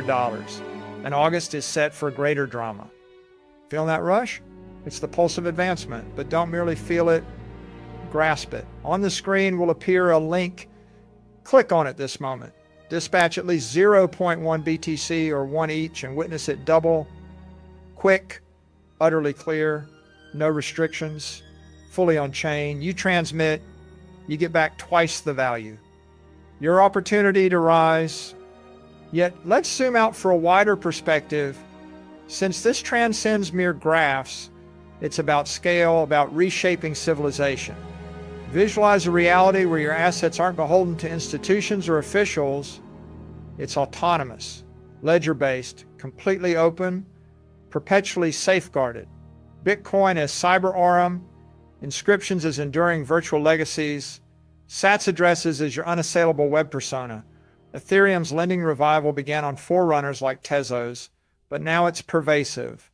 $500. And August is set for greater drama. Feeling that rush? It's the pulse of advancement, but don't merely feel it, grasp it. On the screen will appear a link. Click on it this moment. Dispatch at least 0.1 BTC or 1 each and witness it double. Quick, utterly clear, no restrictions, fully on chain. You transmit, you get back twice the value. Your opportunity to rise. Yet let's zoom out for a wider perspective. Since this transcends mere graphs, it's about scale, about reshaping civilization. Visualize a reality where your assets aren't beholden to institutions or officials. It's autonomous, ledger-based, completely open, perpetually safeguarded. Bitcoin as cyber aurum, inscriptions as enduring virtual legacies, SATS addresses as your unassailable web persona. Ethereum's lending revival began on forerunners like Tezos, but now it's pervasive.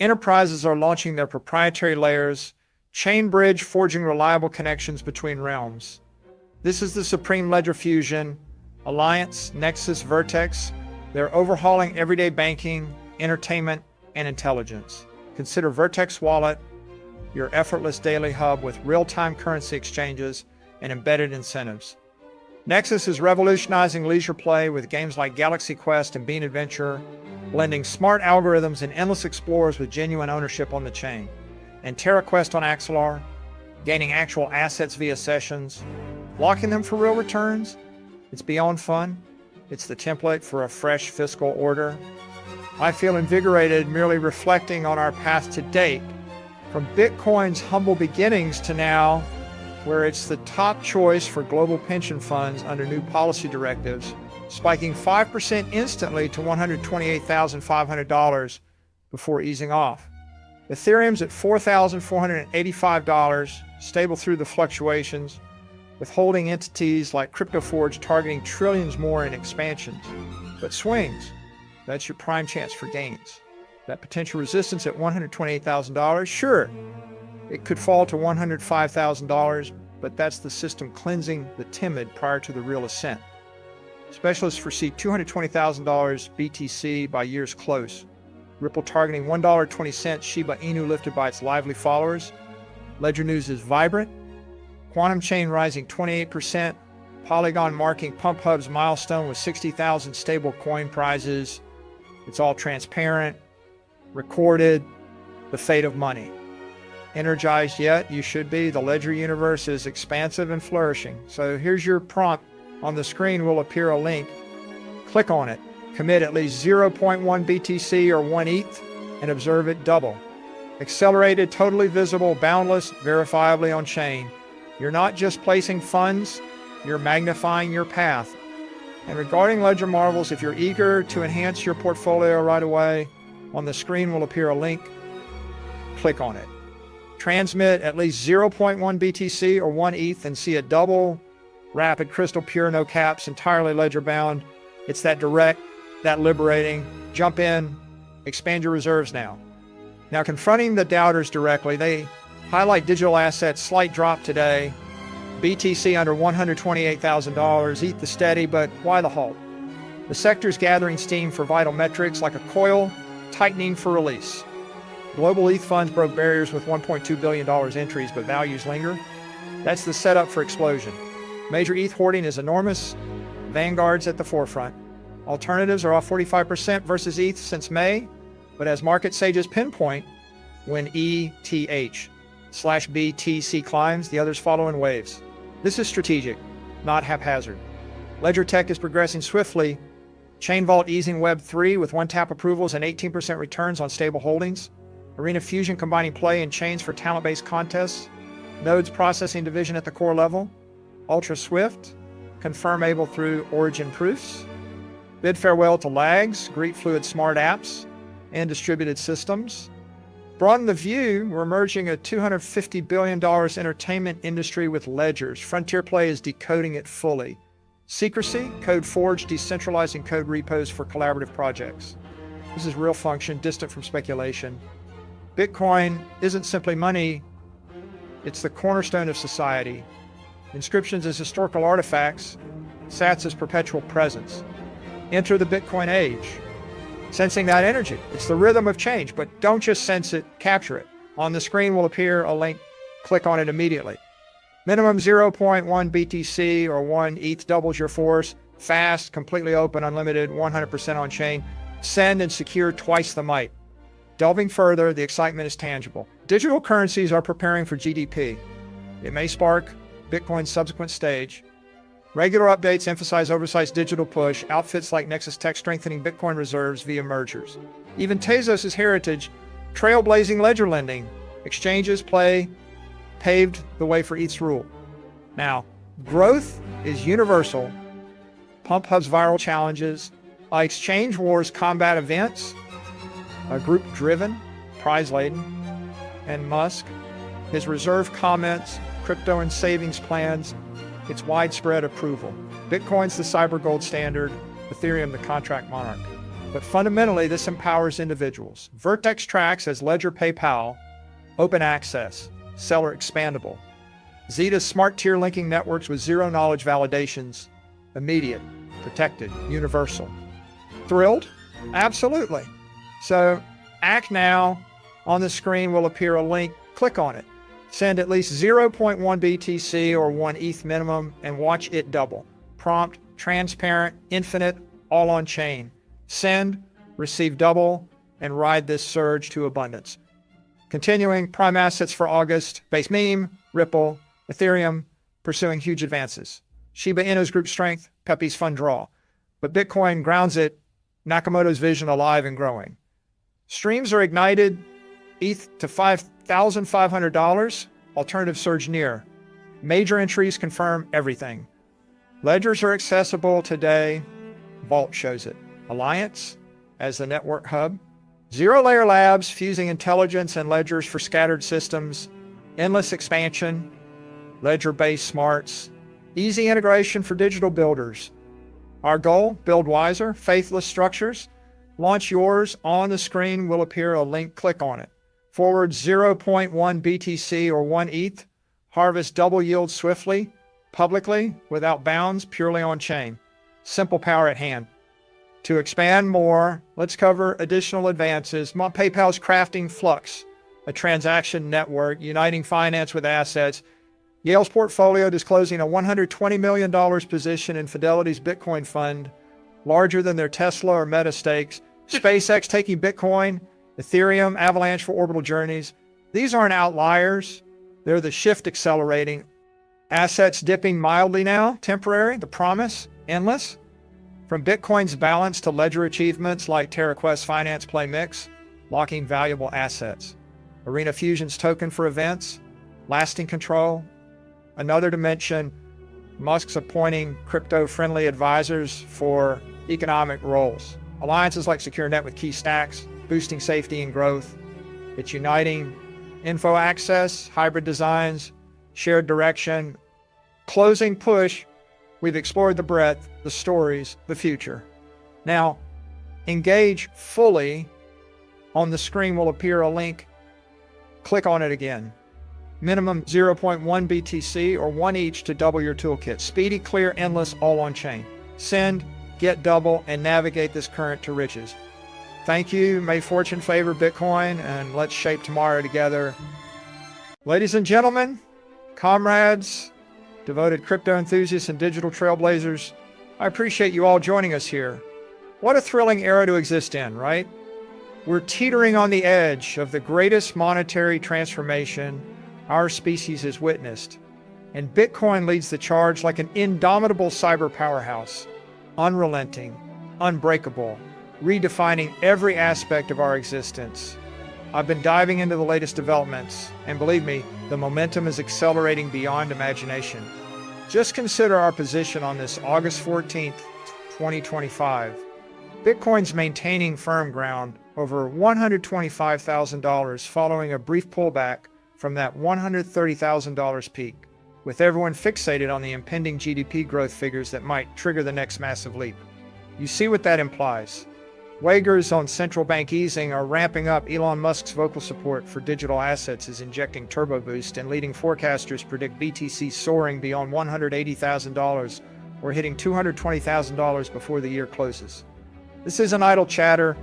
Enterprises are launching their proprietary layers, Chainbridge forging reliable connections between realms. This is the Supreme Ledger Fusion, Alliance, Nexus, Vertex. They're overhauling everyday banking, entertainment, and intelligence. Consider Vertex Wallet, your effortless daily hub with real-time currency exchanges and embedded incentives. Nexus is revolutionizing leisure play with games like Galaxy Quest and Bean Adventure, blending smart algorithms and endless explorers with genuine ownership on the chain. And TerraQuest on Axelar, gaining actual assets via sessions, locking them for real returns. It's beyond fun. It's the template for a fresh fiscal order. I feel invigorated merely reflecting on our path to date, from Bitcoin's humble beginnings to now, where it's the top choice for global pension funds under new policy directives, spiking 5% instantly to $128,500 before easing off. Ethereum's at $4,485, stable through the fluctuations, with holding entities like CryptoForge targeting trillions more in expansions. But swings, that's your prime chance for gains. That potential resistance at $128,000, sure, it could fall to $105,000, but that's the system cleansing the timid prior to the real ascent. Specialists foresee $220,000 BTC by year's close. Ripple targeting $1.20, Shiba Inu lifted by its lively followers. Ledger News is vibrant. Quantum Chain rising 28%. Polygon marking Pump Hub's milestone with 60,000 stable coin prizes. It's all transparent, recorded, the fate of money. Energized yet? You should be. The Ledger universe is expansive and flourishing. So here's your prompt. On the screen will appear a link. Click on it. Commit at least 0.1 BTC or 1 ETH and observe it double. Accelerated, totally visible, boundless, verifiably on chain. You're not just placing funds, you're magnifying your path. And regarding Ledger Marvels, if you're eager to enhance your portfolio right away, on the screen will appear a link. Click on it. Transmit at least 0.1 BTC or 1 ETH and see a double, rapid, crystal pure, no caps, entirely ledger bound. It's that direct, that liberating. Jump in, expand your reserves now. Now, confronting the doubters directly, they highlight digital assets, slight drop today. BTC under $128,000, ETH the steady, but why the halt? The sector's gathering steam for vital metrics like a coil, tightening for release. Global ETH funds broke barriers with $1.2 billion entries, but values linger. That's the setup for explosion. Major ETH hoarding is enormous. Vanguard's at the forefront. Alternatives are off 45% versus ETH since May, but as market sages pinpoint, when ETH/BTC climbs, the others follow in waves. This is strategic, not haphazard. Ledger Tech is progressing swiftly. Chain Vault easing Web3 with one-tap approvals and 18% returns on stable holdings. Arena Fusion combining play and chains for talent-based contests. Nodes processing division at the core level. Ultra Swift, confirmable through origin proofs. Bid farewell to lags, greet fluid smart apps, and distributed systems. Broaden the view, we're merging a $250 billion entertainment industry with ledgers. Frontier Play is decoding it fully. Secrecy, Code Forge decentralizing code repos for collaborative projects. This is real function, distant from speculation. Bitcoin isn't simply money, it's the cornerstone of society. Inscriptions as historical artifacts, SATS as perpetual presence. Enter the Bitcoin age. Sensing that energy. It's the rhythm of change, but don't just sense it, capture it. On the screen will appear a link. Click on it immediately. Minimum 0.1 BTC or 1 ETH doubles your force. Fast, completely open, unlimited, 100% on chain. Send and secure twice the might. Delving further, the excitement is tangible. Digital currencies are preparing for GDP. It may spark Bitcoin's subsequent stage. Regular updates emphasize oversized digital push, outfits like Nexus Tech strengthening Bitcoin reserves via mergers. Even Tezos' heritage, trailblazing ledger lending, exchanges paved the way for ETH's rule. Now, growth is universal. Pump Hub's viral challenges, exchange wars combat events, a group-driven, prize-laden, and Musk, his reserve comments, crypto and savings plans, its widespread approval. Bitcoin's the cyber gold standard, Ethereum the contract monarch. But fundamentally, this empowers individuals. Vertex tracks as Ledger PayPal, open access, seller expandable. Zeta's smart tier linking networks with zero knowledge validations, immediate, protected, universal. Thrilled? Absolutely. So act now. On the screen will appear a link. Click on it. Send at least 0.1 BTC or 1 ETH minimum and watch it double. Prompt, transparent, infinite, all on chain. Send, receive double, and ride this surge to abundance. Continuing, prime assets for August, Base Meme, Ripple, Ethereum, pursuing huge advances. Shiba Inu's group strength, Pepe's fun draw. But Bitcoin grounds it, Nakamoto's vision alive and growing. Streams are ignited, ETH to $5,500, alternative surge near. Major entries confirm everything. Ledgers are accessible today, Vault shows it. Alliance as the network hub. Zero Layer Labs fusing intelligence and ledgers for scattered systems. Endless expansion. Ledger-based smarts. Easy integration for digital builders. Our goal, build wiser, faithless structures. Launch yours. On the screen will appear a link. Click on it. Forward 0.1 BTC or 1 ETH. Harvest double yield swiftly, publicly, without bounds, purely on chain. Simple power at hand. To expand more, let's cover additional advances. PayPal's crafting Flux, a transaction network uniting finance with assets. Yale's portfolio disclosing a $120 million position in Fidelity's Bitcoin fund, larger than their Tesla or Meta stakes. SpaceX taking Bitcoin, Ethereum, Avalanche for orbital journeys. These aren't outliers. They're the shift accelerating. Assets dipping mildly now, temporary, the promise, endless. From Bitcoin's balance to ledger achievements like TerraQuest Finance Play Mix, locking valuable assets. Arena Fusion's token for events, lasting control. Another dimension, Musk's appointing crypto-friendly advisors for economic roles. Alliances like SecureNet with key stacks, boosting safety and growth. It's uniting info access, hybrid designs, shared direction. Closing push, we've explored the breadth, the stories, the future. Now, engage fully. On the screen will appear a link. Click on it again. Minimum 0.1 BTC or 1 each to double your toolkit. Speedy, clear, endless, all on chain. Send, get double, and navigate this current to riches. Thank you. May fortune favor Bitcoin, and let's shape tomorrow together. Ladies and gentlemen, comrades, devoted crypto enthusiasts and digital trailblazers, I appreciate you all joining us here. What a thrilling era to exist in, right? We're teetering on the edge of the greatest monetary transformation our species has witnessed, and Bitcoin leads the charge like an indomitable cyber powerhouse, unrelenting, unbreakable, redefining every aspect of our existence. I've been diving into the latest developments, and believe me, the momentum is accelerating beyond imagination. Just consider our position on this August 14th, 2025. Bitcoin's maintaining firm ground over $125,000 following a brief pullback from that $130,000 peak, with everyone fixated on the impending GDP growth figures that might trigger the next massive leap. You see what that implies. Wagers on central bank easing are ramping up. Elon Musk's vocal support for digital assets is injecting turbo boost, and leading forecasters predict BTC soaring beyond $180,000 or hitting $220,000 before the year closes. This isn't idle chatter,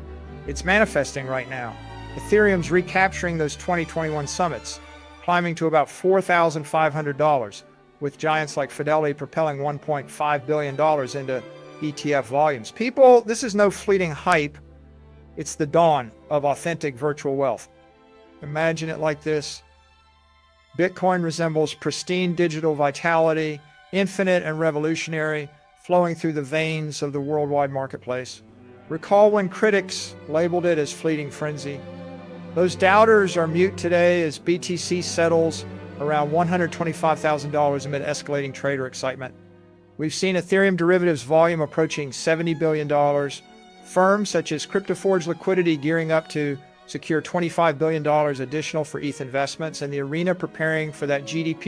it's manifesting right now. Ethereum's recapturing those 2021 summits, climbing to about $4,500, with giants like Fidelity propelling $1.5 billion into ETF volumes. People, this is no fleeting hype. It's the dawn of authentic virtual wealth. Imagine it like this. Bitcoin resembles pristine digital vitality, infinite and revolutionary, flowing through the veins of the worldwide marketplace. Recall when critics labeled it as fleeting frenzy. Those doubters are mute today as BTC settles around $125,000 amid escalating trader excitement. We've seen Ethereum derivatives volume approaching $70 billion, firms such as CryptoForge Liquidity gearing up to secure $25 billion additional for ETH investments, and the arena preparing for that GDP